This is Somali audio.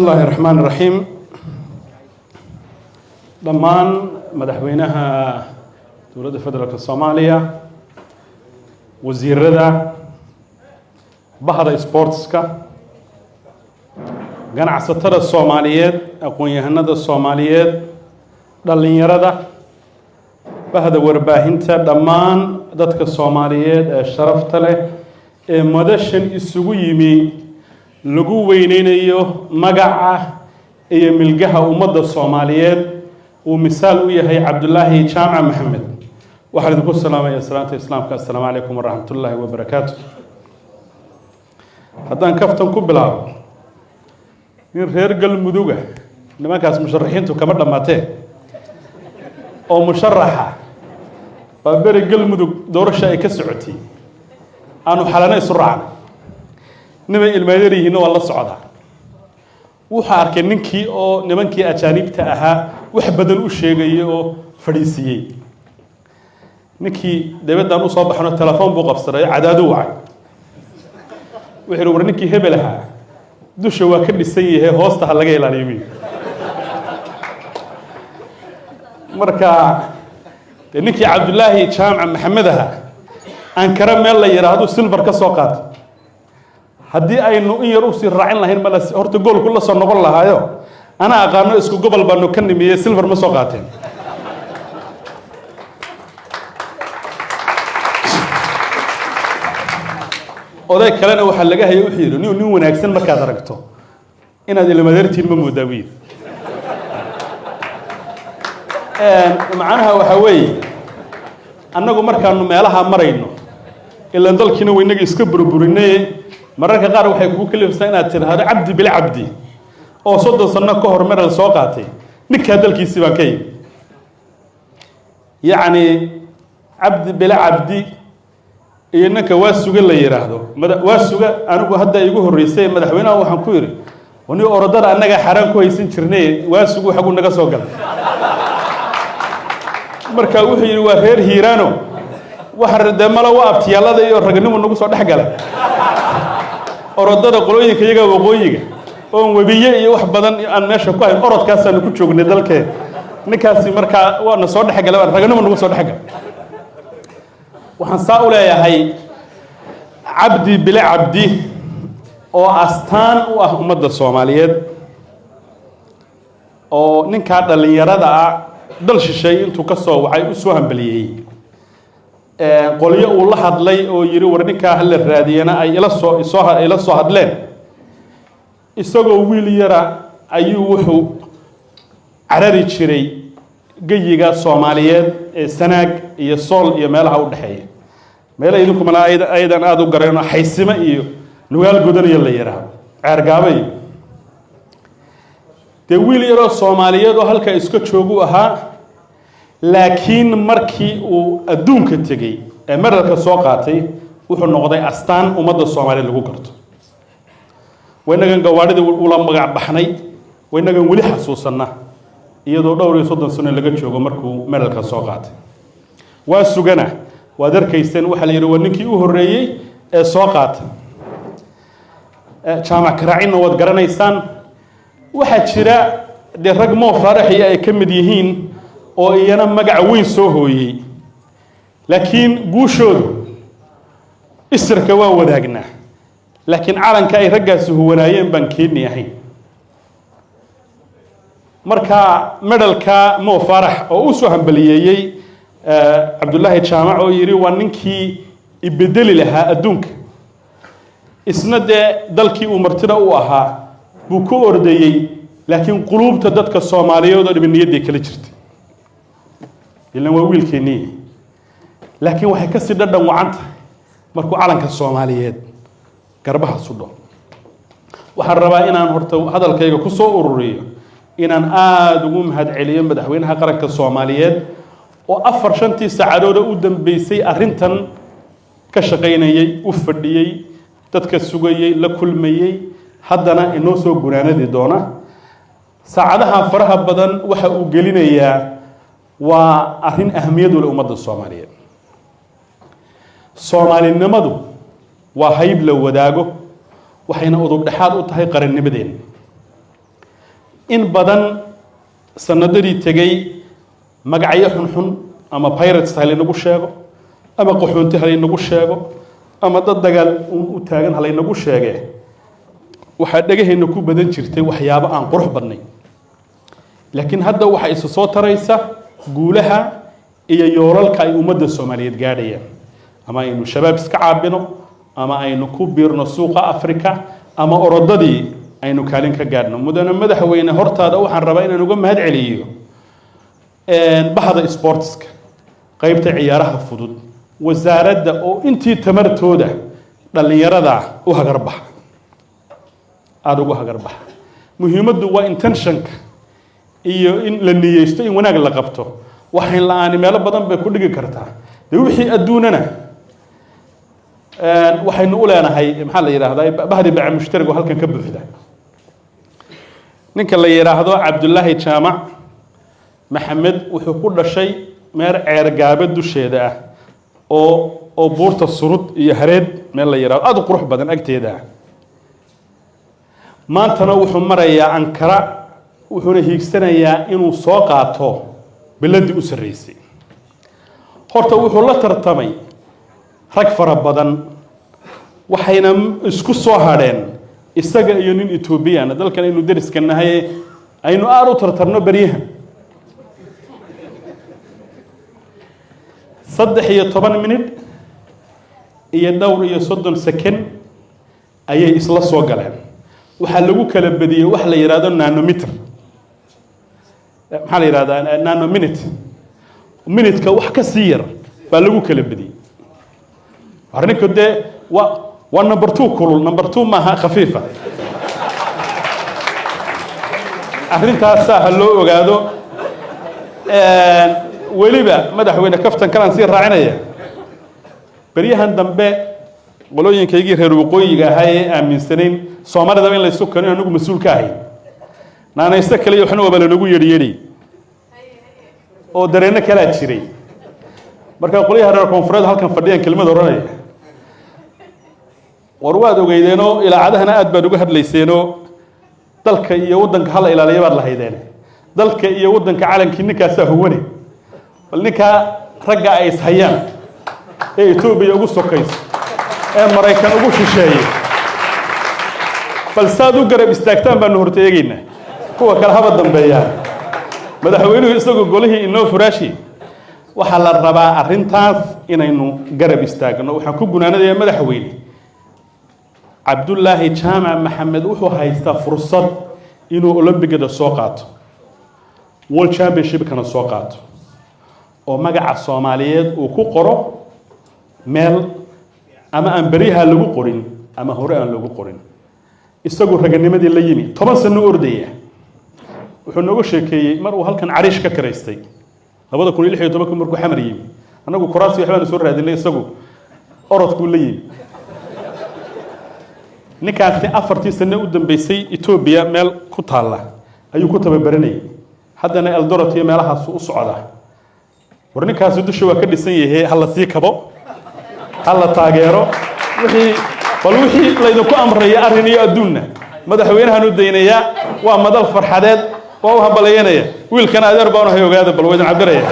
بسم الله الرحمن الرحيم ضمان مدحوينها دولة فدرالك الصومالية وزير رضا بحر سبورتسكا جنع ستر الصوماليات أقوى يهند الصوماليات دلين يردا بهذا ورباهنتا ضمان دتك الصوماليات شرفت له مدشن السويمي lagu weyneynayo magaca iyo milgaha ummadda Soomaaliyeed uu misaal u yahay Cabdullaahi Jaamac Maxamed waxaan idinku salaamayaa salaanta islaamka assalaamu calaykum wa rahmatullaahi wa barakaatuh haddaan kaftan ku bilaabo in reer galmuduga nimankaas musharaxiintu kama dhamaatee oo musharaxa baa beri galmudug doorasho ay ka socotay aanu xalana isu raacnay نبي المديري هنا والله صعدا وحارك نكى أو نمنكي أجانب تأها وحبدن وشيء أو فريسي نكى دبت دانو صباح هنا التلفون بقبصرة عدد واحد وحرور نكى هبلها دوش واكل السيء هوست هلاقي العليمي مركا نكى عبد الله جامع محمدها أنكر من الله يرادو سيلفر كسوقات haddii aynu in yar u sii raacin lahayn ma la horta gool kula soo noqon lahaayo ana aqaano isku gobol baanu ka nimiyay silver ma soo qaateen oday kalena waxa laga hayo u xiiro nin wanaagsan markaad aragto inaad ilmadeertiin ma moodaawiin macnaha waxa weeye annagu markaanu meelaha marayno ilaa dalkiina weynaga iska burburinay mararka qaar waxay kugu kalifsan inaad tiraahdo cabdi bil cabdi oo 30 sano ka hor maral soo qaatay ninka dalkiisi baan kay yaani cabdi bil cabdi inaka waasuga la yiraahdo waasuga anigu hadda igu horeysay madaxweynaha waxaan ku yiri wani orodada anaga xaraan ku haysan jirnay waasugu xagu naga soo gal marka wuxuu yiri waa reer hiiraano waxa radamala waa abtiyalada iyo ragnimo nagu soo dhaxgalay orodada qolooyinka iyaga waqooyiga oo wabiye iyo wax badan aan meesha ku hayn orodkaas aan ku joognay dalkee ninkaasi marka waana soo dhaxgalay raganimo nagu soo dhaxgal waxaan saa u leeyahay cabdi bila cabdi oo astaan u ah ummadda Soomaaliyeed oo ninka dhalinyarada ah dal shishay intuu ka soo wacay u soo hambaliyay qoliyo uu la hadlay oo yiri war ninka hal raadiyana ay ila soo hadleen isagoo wiil yara ayuu wuxuu carari jiray gayiga Soomaaliyeed ee Sanaag iyo Sool iyo meelaha u dhaxeeya meelaha idinku ma aydan aad u gareeno xaysima iyo nugaal godaniya la yiraahdo ceergaabay de wiil yara Soomaaliyeed oo halka iska joogu ahaa laakiin markii uu adduunka tagay ee maralka soo qaatay wuxuu noqday astaan ummadda Soomaaliyeed lagu garto waynagan gawaarida ula magac baxnay waynagan wali xasuusanna iyadoo dhowr iyo 30 sano laga joogo markuu maralka soo qaatay waa sugana waad arkayseen waxa la yiri waa ninkii u horeeyay ee soo qaatay jaamac karaacina wad garanaysaan waxa jira de rag moo faraxiya ay ka mid yihiin oo iyana magac weyn soo hooyay laakiin guushoodu isirka waa wadaagnaa laakiin calanka ay raggaasi huwanaayeen baan keenni ahayn marka medalka moo farax oo u soo hambaliyeeyay Cabdullaahi Jaamac oo yiri waa ninkii ibedeli lahaa adduunka isna de dalkii uu martida u ahaa buu ku ordayay laakiin quluubta dadka Soomaaliyeed oo dhibniyadii kala jirtay إلا وويل كني لكن واحد كسر دم وعنت مركو على كالصوماليات قربها صدق وحربا إن أنا هرتو هذا الكيك كسو أورورية إن أنا أدوم هاد عليهم بدحوينها قرك كالصوماليات وأفر شنتي سعادة قدام بيسي أرنتن كشقيني وفردي تتكسوجي لكل مي حدنا إنه سو جرانا دي دونا سعادها فرها بدن وحق جلينا إياه وأهين أهمية لأمة الصومالية. الصومالي النمدو وهيب لو وداقو وحين أضرب دحاد أطهي قرن بدين in badan sanadadii tegay magacyo xunxun ama pirates hal inagu sheego ama qaxoonti hal inagu sheego ama dad dagaal u taagan hal inagu sheege waxa dhagaheena ku badan jirtay waxyaabo aan qurux badnay laakiin hadda waxa isu soo taraysa guulaha iyo yoolalka ay ummadda Soomaaliyeed gaadhayaan ama aynu shabaab iska caabino ama aynu ku biirno suuqa Afrika ama orodadii aynu kaalin ka gaadhno mudana madaxweyne hortaada waxaan rabaa inaan uga mahad celiyo bahda sportska qaybta ciyaaraha fudud wasaaradda oo intii tamartooda dhalinyarada u hagarbax aad ugu hagarbax muhiimaddu waa intentionka iyo in la niyeysto in wanaag la qabto waxaan la'aan meelo badan bay ku dhigi kartaa wixii adduunana waxaynu u leenahay maxaa la yiraahdaa bahdi baa mushtariga halkan ka buuxda ninka la yiraahdo Cabdullaahi Jaamac Maxamed wuxuu ku dhashay meer ceergaaba dusheeda ah oo buurta surud iyo hareed meel la yiraahdo aad u qurux badan agteeda maantana wuxuu marayaa Ankara wuxuuna hiigsanayaa inuu soo qaato biladii u sareysay horta wuxuu la tartamay rag fara badan waxayna isku soo hadheen isaga iyo nin Ethiopian dalkan inuu dariska nahay aynu aad u tartarno bariyahan 13 minute iyo dhowr iyo 30 second ayay isla soo galeen waxa lagu kala badiyay wax la yiraahdo nanometer maxaa la yiraahdaa nano minute ka wax ka sii yar baa lagu kala badiyay arrinka de waa number 2 kulul number 2 maaha khafiifa arrintaas ha loo ogaado weliba madaxweyne kaftan kalan sii raacinaya bariyahan dambe qolooyinkaygii reer waqooyiga ahaa ee aaminsanayn Soomaalida in la isku kano anagu mas'uul ka ahay naanaysta kale waxna waba lagu yeedhiyay oo dareena kala jiray marka qoliyaha reer koonfureed halkan fadhiyaan kelmad oranaya warwaad ogeydeeno ilaacadahana aad baan uga hadlayseeno dalka iyo wadanka hal ilaaliyo baad lahaydeen dalka iyo wadanka calankii ninkaas huwane bal ninka ragga ay ishayaan ee Itoobiya ugu sokayso ee Mareykan ugu shisheeyay bal saad u garab istaagtaan baan horteegayna kuwa kala haba dambeeyaan madaxweynuhu isagoo golihii inoo furaashi waxa la rabaa arrintaas inaynu garab istaagno waxaan ku gunaanadayaa madaxweyne Cabdullaahi Jaamac Maxamed wuxuu haystaa fursad inuu Olympicada soo qaato World Championship kana soo qaato oo magaca Soomaaliyeed uu ku qoro meel ama aan bariyaha lagu qorin ama hore aan lagu qorin isagoo raganimadii la yimi 10 sano ordaya wuxuu noogu sheekeeyay mar uu halkan cariish ka kareystay 2016 markuu xamar yimi anagu kuraasi waxbaan soo raadinay isagu orodku la yimi ninkaasi 4 sano u dambeysay Ethiopia meel ku taala ayuu ku tababaranay haddana Eldoret iyo meelahaas u socda warninkaasi dusha waa ka dhisan yahay hal sii kabo hal taageero wixii laydinku amray arrin iyo adduunna madaxweynahan u deynaya waa madal farxadeed oo u hambalyeynaya wiilkan adeer baan u hayogaada bal waydan cabiraya